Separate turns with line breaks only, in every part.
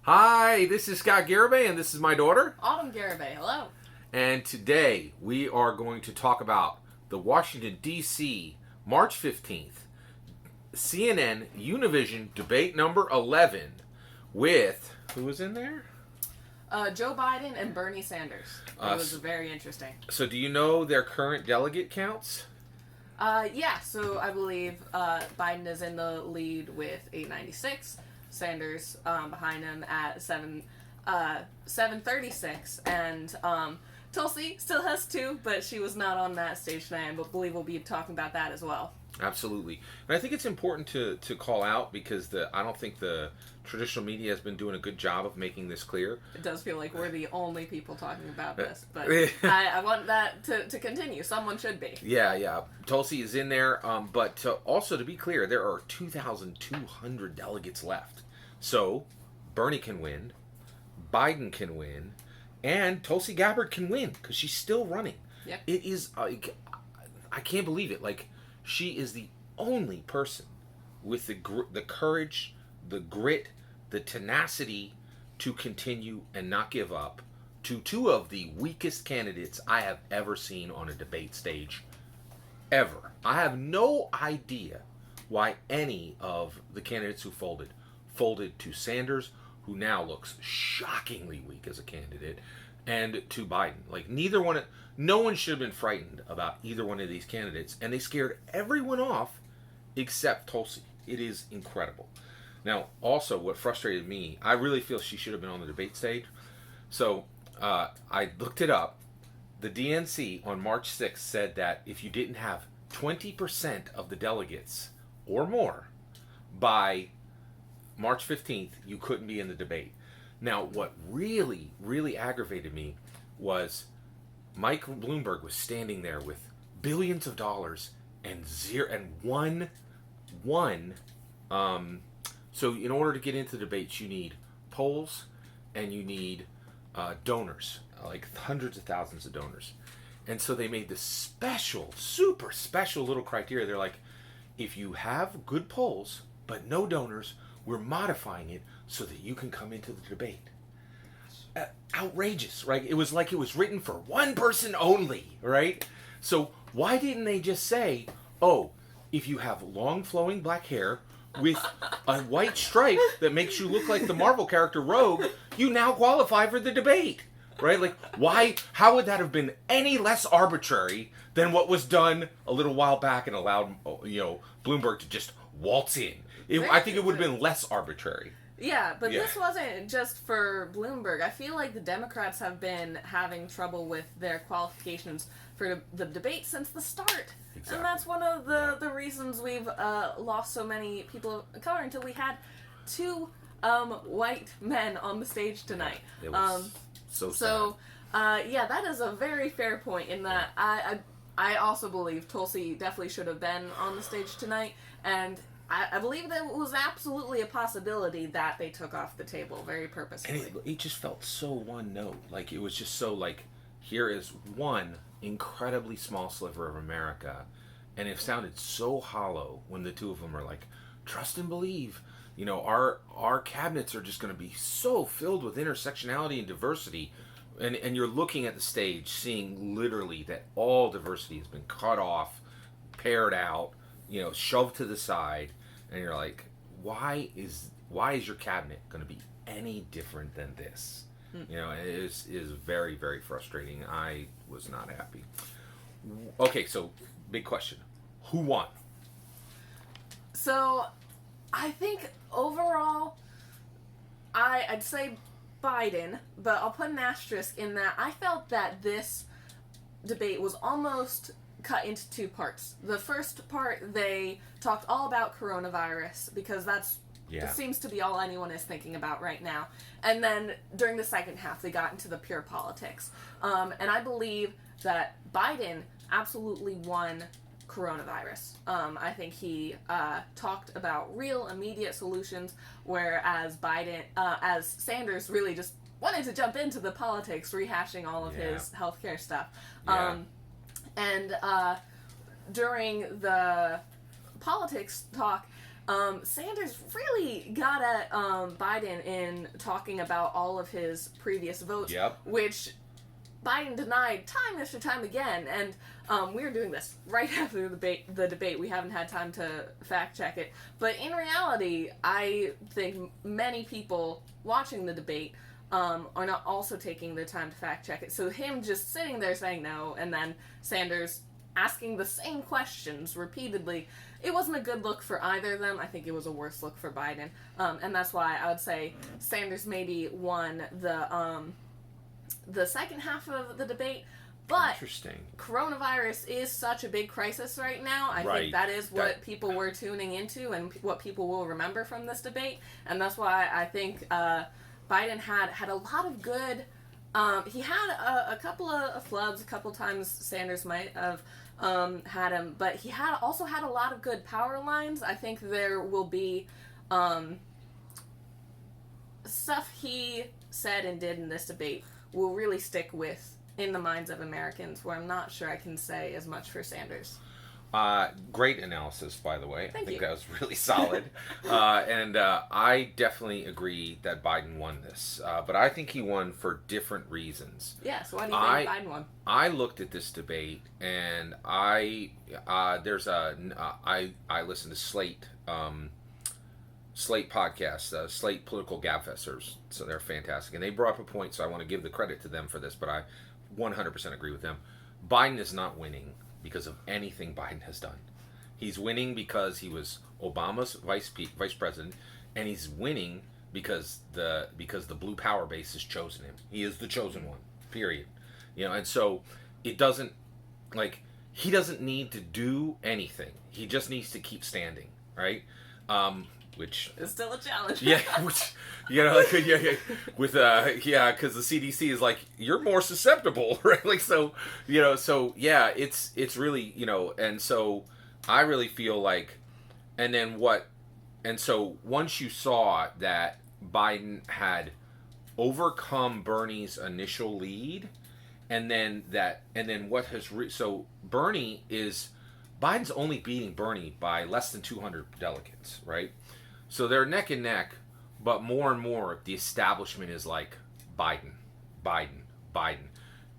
Hi, this is Scott Garibay, and this is my daughter.
Autumn Garibay, hello.
And today we are going to talk about the Washington, D.C., March 15th, CNN Univision debate number 11 with, who was in there?
Joe Biden and Bernie Sanders. It was very interesting.
So do you know their current delegate counts?
Yeah, so I believe Biden is in the lead with 896, Sanders behind him at 736, and Tulsi still has 2, but she was not on that stage tonight, and I believe we'll be talking about that as well.
Absolutely. And I think it's important to call out because I don't think the traditional media has been doing a good job of making this clear.
It does feel like we're the only people talking about this, but I want that to continue. Someone should be.
Yeah. Tulsi is in there, but also to be clear, there are 2,200 delegates left. So Bernie can win, Biden can win, and Tulsi Gabbard can win because she's still running.
Yep.
It is, I can't believe it. Like, she is the only person with the courage, the grit, the tenacity to continue and not give up to 2 of the weakest candidates I have ever seen on a debate stage. Ever. I have no idea why any of the candidates who folded to Sanders, who now looks shockingly weak as a candidate, and to Biden. Like, no one should have been frightened about either one of these candidates, and they scared everyone off except Tulsi. It is incredible. Now, also, what frustrated me, I really feel she should have been on the debate stage. So, I looked it up. The DNC on March 6th said that if you didn't have 20% of the delegates or more by March 15th, you couldn't be in the debate. Now, what really, really aggravated me was Mike Bloomberg was standing there with billions of dollars and one. So in order to get into the debates, you need polls and you need donors, like hundreds of thousands of donors. And so they made this super special little criteria. They're like, if you have good polls but no donors, we're modifying it so that you can come into the debate. Outrageous, right? It was like it was written for one person only, right? So why didn't they just say, oh, if you have long flowing black hair with a white stripe that makes you look like the Marvel character Rogue, you now qualify for the debate, right? Like, why? How would that have been any less arbitrary than what was done a little while back and allowed, Bloomberg to just waltz in? I think it would have been less arbitrary.
Yeah, but this wasn't just for Bloomberg. I feel like the Democrats have been having trouble with their qualifications for the debate since the start. Exactly. And that's one of the reasons we've lost so many people of color until we had 2 white men on the stage tonight.
It was so sad.
So, that is a very fair point in that I also believe Tulsi definitely should have been on the stage tonight, and I believe that it was absolutely a possibility that they took off the table very purposefully.
And it just felt so one note. Like, it was just so like, here is one incredibly small sliver of America. And it sounded so hollow when the 2 of them are like, trust and believe. Our cabinets are just going to be so filled with intersectionality and diversity. And you're looking at the stage, seeing literally that all diversity has been cut off, pared out, shoved to the side, and you're like, why is your cabinet going to be any different than this? It is very, very frustrating. I was not happy. Okay, so big question: who won?
So, I think overall, I'd say Biden, but I'll put an asterisk in that I felt that this debate was almost cut into 2 parts. The first part, they talked all about coronavirus because it seems to be all anyone is thinking about right now. And then during the second half, they got into the pure politics. And I believe that Biden absolutely won coronavirus. I think he talked about real immediate solutions, whereas as Sanders really just wanted to jump into the politics, rehashing all of his healthcare stuff. And during the politics talk, Sanders really got at Biden in talking about all of his previous votes,
Yep.
which Biden denied time after time again. And we were doing this right after the debate. We haven't had time to fact check it. But in reality, I think many people watching the debate are not also taking the time to fact check it. So him just sitting there saying no, and then Sanders asking the same questions repeatedly, it wasn't a good look for either of them. I think it was a worse look for Biden. And that's why I would say Sanders maybe won the second half of the debate. But
Interesting.
coronavirus is such a big crisis right now. I
Right.
think that is what people were tuning into and what people will remember from this debate. And that's why I think Biden had a lot of good... he had a couple of flubs. A couple times Sanders might have had him. But he also had a lot of good power lines. I think there will be stuff he said and did in this debate will really stick with in the minds of Americans, where I'm not sure I can say as much for Sanders.
Great analysis, by the way.
Thank
I think
you.
that was really solid. And I definitely agree that Biden won this. But I think he won for different reasons.
Yeah, so why do you think Biden won?
I looked at this debate, and I listen to Slate podcast, Slate Political Gabfesters, so they're fantastic. And they brought up a point, so I want to give the credit to them for this, but I 100% agree with them. Biden is not winning because of anything Biden has done. He's winning because he was Obama's vice president, and he's winning because the blue power base has chosen him. He is the chosen one, period. And so it doesn't, he doesn't need to do anything. He just needs to keep standing, right? Which
It's still a challenge.
yeah, which because the CDC is like, you're more susceptible, right? So yeah, it's really and so I really feel like, and so once you saw that Biden had overcome Bernie's initial lead, so Biden's only beating Bernie by less than 200 delegates, right? So they're neck and neck, but more and more the establishment is like Biden.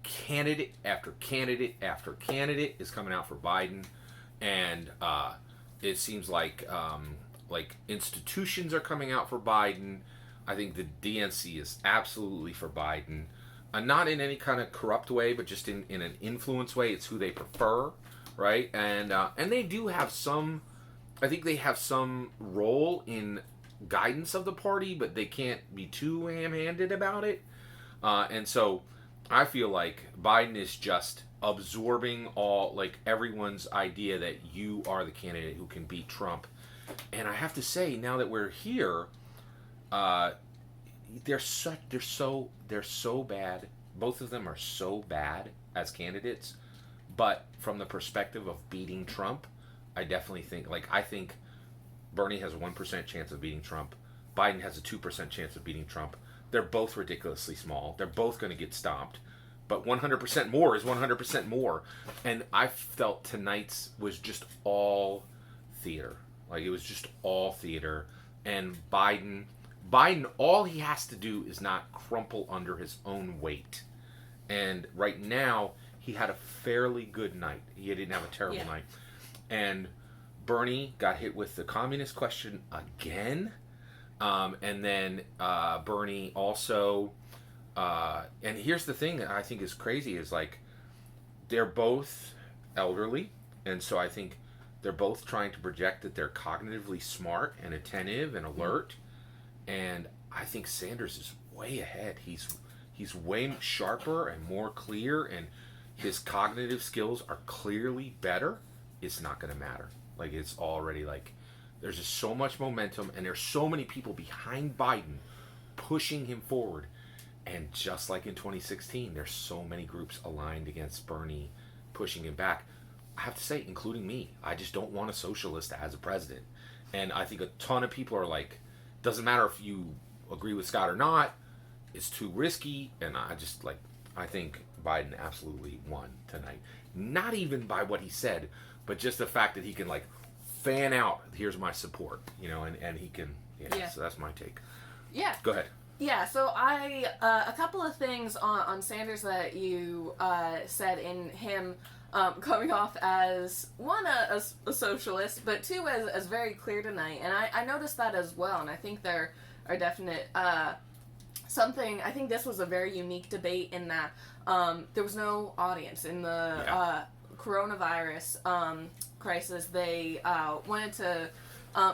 Candidate after candidate after candidate is coming out for Biden, and it seems like institutions are coming out for Biden. I think the DNC is absolutely for Biden, not in any kind of corrupt way, but just in an influence way. It's who they prefer, right? And they do have some. I think they have some role in guidance of the party, but they can't be too ham-handed about it. And so I feel like Biden is just absorbing everyone's idea that you are the candidate who can beat Trump. And I have to say, now that we're here, they're so bad. Both of them are so bad as candidates. But from the perspective of beating Trump, I definitely think, I think Bernie has a 1% chance of beating Trump. Biden has a 2% chance of beating Trump. They're both ridiculously small. They're both going to get stomped. But 100% more is 100% more. And I felt tonight's was just all theater. It was just all theater. And Biden, all he has to do is not crumple under his own weight. And right now, he had a fairly good night. He didn't have a terrible night. And Bernie got hit with the communist question again. And then Bernie also... and here's the thing that I think is crazy is they're both elderly. And so I think they're both trying to project that they're cognitively smart and attentive and alert. And I think Sanders is way ahead. He's way sharper and more clear, and his cognitive skills are clearly better. It's not going to matter. It's already there's just so much momentum, and there's so many people behind Biden pushing him forward. And just like in 2016, there's so many groups aligned against Bernie pushing him back. I have to say, including me, I just don't want a socialist as a president. And I think a ton of people are doesn't matter if you agree with Scott or not, it's too risky. And I think Biden absolutely won tonight. Not even by what he said, but just the fact that he can fan out. Here's my support, and he can.
Yeah.
So that's my take.
Yeah.
Go ahead.
Yeah, so a couple of things on Sanders that you said in him coming off as, one, a socialist, but two, as very clear tonight. And I noticed that as well, and I think there are definite, something, I think this was a very unique debate in that there was no audience. In the coronavirus crisis, they wanted to...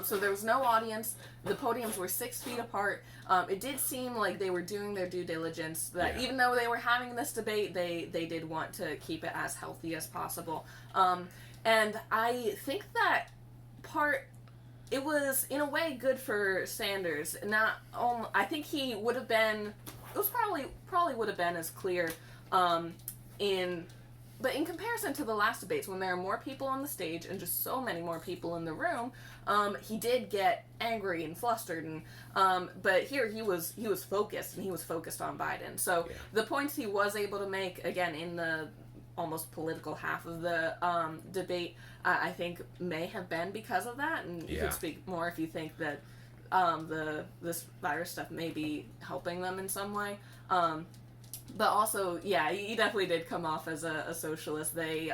so there was no audience. The podiums were 6 feet apart. It did seem like they were doing their due diligence, that even though they were having this debate, they did want to keep it as healthy as possible. And I think that it was, in a way, good for Sanders. I think he would have been, it was probably would have been as clear but in comparison to the last debates, when there are more people on the stage and just so many more people in the room, he did get angry and flustered. And but here he was focused, and he was focused on Biden. So the points he was able to make, again, in the almost political half of the debate, I think may have been because of that. And you could speak more if you think that this virus stuff may be helping them in some way. But also, he definitely did come off as a socialist. He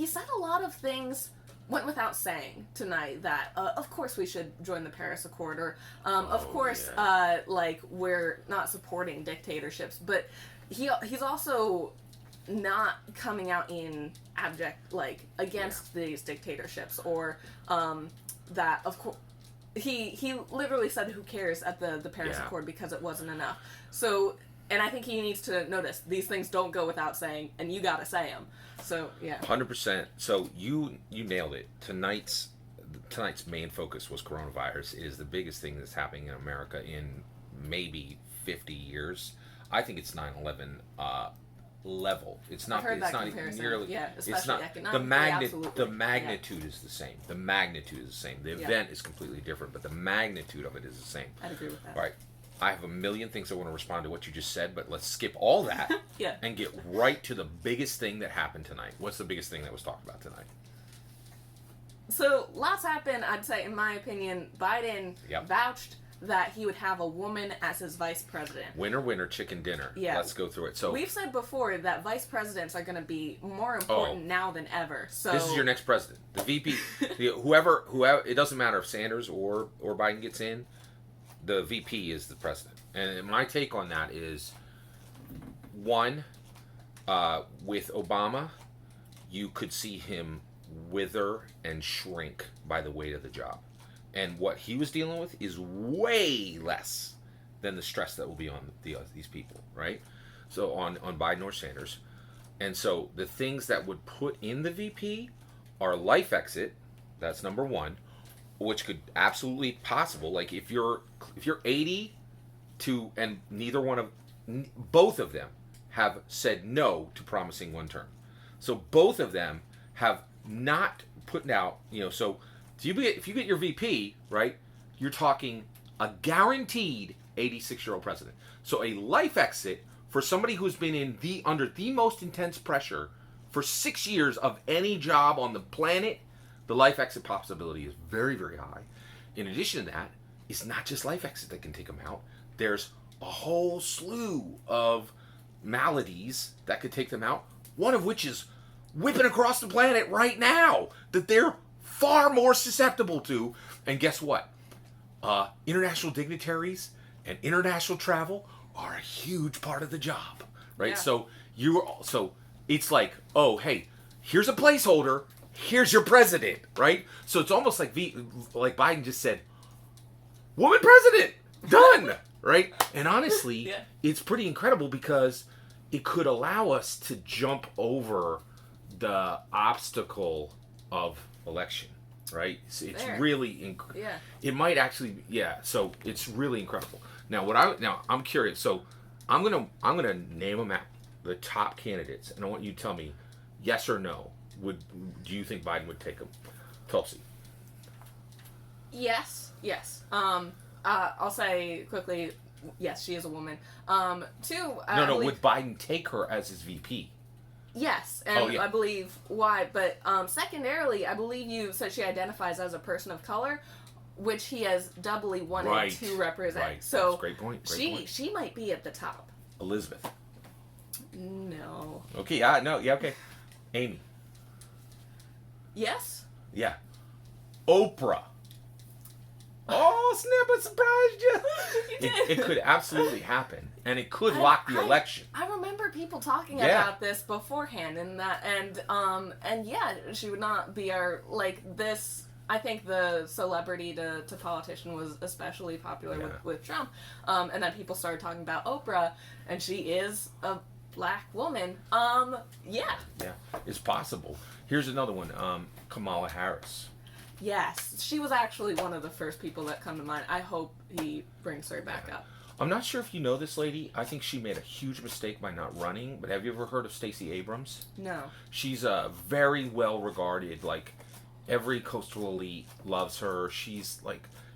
said a lot of things went without saying tonight, that of course we should join the Paris Accord, or like, we're not supporting dictatorships. But he's also not coming out in abject, like, against these dictatorships, or that, of course, he literally said who cares at the Paris Accord because it wasn't enough. So... And I think he needs to notice these things don't go without saying, and you gotta say them. So
100%. So you nailed it. Tonight's main focus was coronavirus. It is the biggest thing that's happening in America in maybe 50 years. I think it's 9/11 level. It's not.
I've heard
it's
that
not
comparison.
nearly.
Especially
it's not
economically.
the magnitude is the same. The magnitude is the same. The event is completely different, but the magnitude of it is the same.
I'd agree with that.
All right. I have a million things I want to respond to what you just said, but let's skip all that and get right to the biggest thing that happened tonight. What's the biggest thing that was talked about tonight?
So, lots happened. I'd say, in my opinion, Biden vouched that he would have a woman as his vice president.
Winner, winner, chicken dinner.
Yeah.
Let's go through it. So
we've said before that vice presidents are going to be more important now than ever. So
this is your next president. The VP, whoever, it doesn't matter if Sanders or Biden gets in. The VP is the president. And my take on that is, one, with Obama, you could see him wither and shrink by the weight of the job. And what he was dealing with is way less than the stress that will be on these people, right? So on Biden or Sanders. And so the things that would put in the VP are life exit, that's number one, which could absolutely possible. Like if you're 80 and both of them have said no to promising one term. So both of them have not put out, so if you get your VP, right, you're talking a guaranteed 86-year-old president. So a life exit for somebody who's been under the most intense pressure for 6 years of any job on the planet, the life exit possibility is very, very high. In addition to that, it's not just life exit that can take them out. There's a whole slew of maladies that could take them out, one of which is whipping across the planet right now that they're far more susceptible to. And guess what? International dignitaries and international travel are a huge part of the job, right?
Yeah.
So it's like, oh, hey, here's a placeholder. Here's your president, right? So it's almost like Biden just said, woman president, done, right? And honestly, it's pretty incredible because it could allow us to jump over the obstacle of election, right? It's really, it might actually, so it's really incredible. Now I'm curious. So I'm gonna name them out, the top candidates, and I want you to tell me yes or no. Do you think Biden would take them? Tulsi.
Yes. I'll say quickly, yes, she is a woman. Two,
would Biden take her as his VP?
Yes, and
Oh, yeah.
I believe why. But secondarily, I believe you said she identifies as a person of color, which he has doubly wanted
Right.
to represent.
Right.
So
That's a great point. Great point.
she might be at the top.
Elizabeth.
No.
Okay. No. Yeah. Okay. Amy.
Yes.
Yeah. Oprah. Oh, snap! I surprised you.
You did.
It could absolutely happen, and it could
I-
lock the
I-
election.
I remember people talking
Yeah.
about this beforehand, and yeah, she would not be our this. I think the celebrity to politician was especially popular
Yeah.
with Trump, and then people started talking about Oprah, and she is a black woman. Yeah.
Yeah, it's possible. Here's another one. Kamala Harris.
Yes, she was actually one of the first people that come to mind. I hope he brings her back up.
I'm not sure if you know this lady. I think she made a huge mistake by not running. But have you ever heard of Stacey Abrams?
No.
She's a very well regarded. Like every coastal elite loves her. She's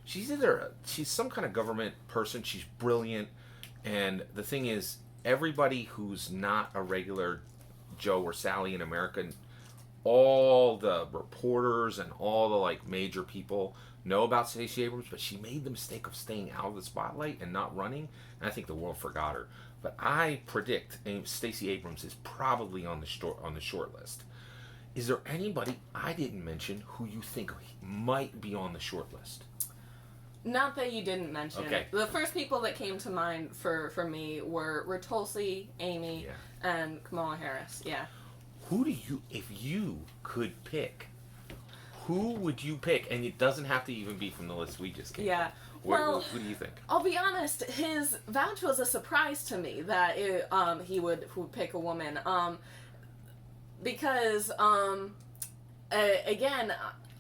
she's some kind of government person. She's brilliant. And the thing is, everybody who's not a regular Joe or Sally in America, all the reporters and all the major people know about Stacey Abrams, but she made the mistake of staying out of the spotlight and not running, and I think the world forgot her. But I predict Stacey Abrams is probably on the short list. Is there anybody I didn't mention who you think might be on the short list?
Not that you didn't mention.
Okay.
The first people that came to mind for me were Tulsi, Amy, and Kamala Harris. Yeah.
Who do you, if you could pick, who would you pick? And it doesn't have to even be from the list we just came.
Yeah.
Well, who do you think?
I'll be honest. His vouch was a surprise to me that he would pick a woman. Because again,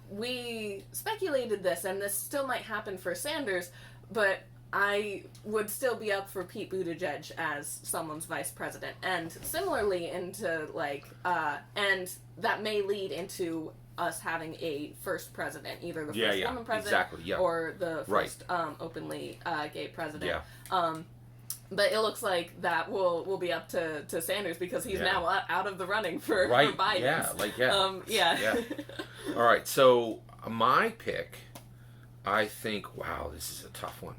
we speculated this, and this still might happen for Sanders, but I would still be up for Pete Buttigieg as someone's vice president, and similarly into and that may lead into us having a first president, either the first woman president or the first openly gay president.
Yeah.
But it looks like that will be up to Sanders because he's now out of the running for Biden.
Yeah. All right, so my pick, I think, wow, this is a tough one.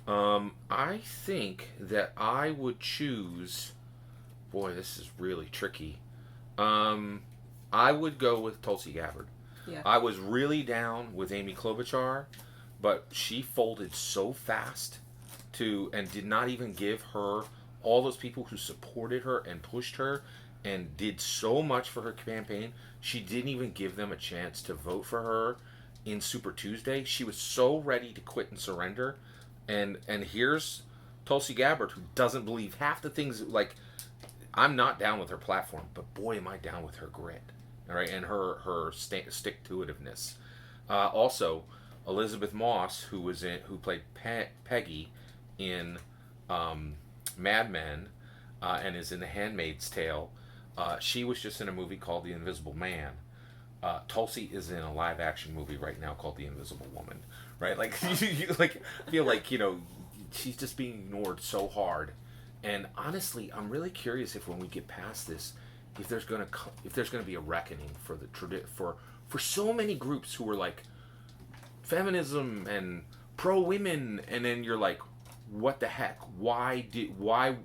I think that I would choose, boy, this is really tricky. I would go with Tulsi Gabbard.
Yeah.
I was really down with Amy Klobuchar, but she folded so fast and did not even give her all those people who supported her and pushed her and did so much for her campaign. She didn't even give them a chance to vote for her in Super Tuesday. She was so ready to quit and surrender. And here's Tulsi Gabbard, who doesn't believe half the things. I'm not down with her platform, but boy, am I down with her grit, all right, and her stick-to-itiveness. Also, Elizabeth Moss, who played Peggy in Mad Men, and is in The Handmaid's Tale. She was just in a movie called The Invisible Man. Tulsi is in a live-action movie right now called The Invisible Woman. Right, I feel like she's just being ignored so hard, and honestly, I'm really curious if when we get past this, if there's gonna be a reckoning for for so many groups who were like feminism and pro women, and then you're like, what the heck? Why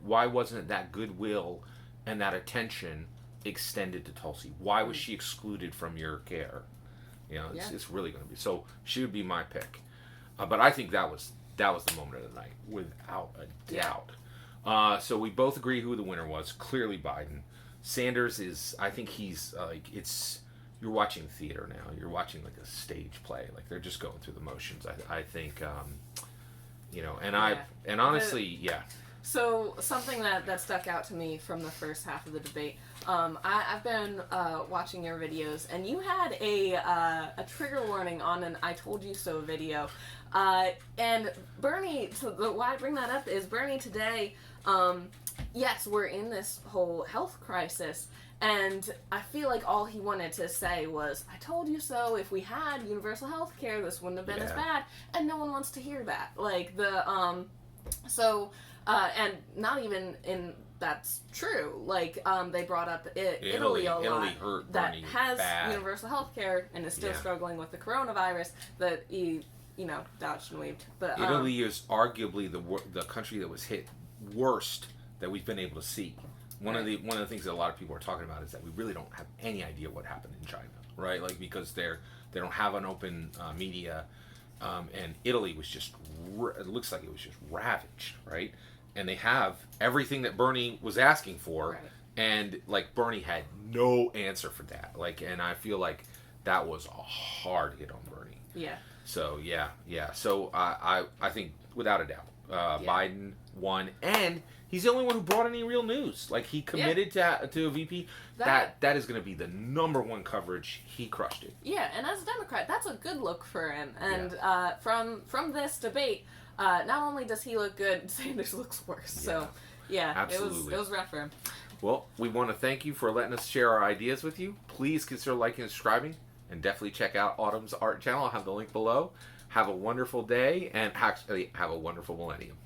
wasn't that goodwill and that attention extended to Tulsi? Why was she excluded from your care? It's really going to be. So she would be my pick. But I think that was the moment of the night, without a doubt. So we both agree who the winner was. Clearly Biden. Sanders is, I think he's, you're watching theater now. You're watching a stage play. They're just going through the motions. I think, and honestly,
So something that stuck out to me from the first half of the debate, I've been watching your videos, and you had a trigger warning on an "I told you so" video, and Bernie. So why I bring that up is Bernie today. Yes, we're in this whole health crisis, and I feel like all he wanted to say was, "I told you so." If we had universal health care, this wouldn't have been as bad, and no one wants to hear that. So, and not even in that's true. Like, they brought up Italy a lot.
Italy hurt
that
Bernie
has
bad.
universal health care and is still
Yeah.
struggling with the coronavirus that he, dodged and weaved. But
Italy is arguably the country that was hit worst that we've been able to see. One of the things that a lot of people are talking about is that we really don't have any idea what happened in China, right? Like, because they don't have an open media, and Italy was just it looks like it was just ravaged, right? And they have everything that Bernie was asking for,
Right.
and like Bernie had no answer for that. Like, and I feel like that was a hard hit on Bernie.
yeah.
So yeah. So I think without a doubt, Biden won, and he's the only one who brought any real news. Like, he committed to a VP. That is going to be the number one coverage. He crushed it.
Yeah, and as a Democrat, that's a good look for him. And from this debate, not only does he look good, Sanders looks worse.
Yeah.
So yeah,
Absolutely.
it was rough for him.
Well, we want to thank you for letting us share our ideas with you. Please consider liking and subscribing, and definitely check out Autumn's art channel. I'll have the link below. Have a wonderful day, and actually have a wonderful millennium.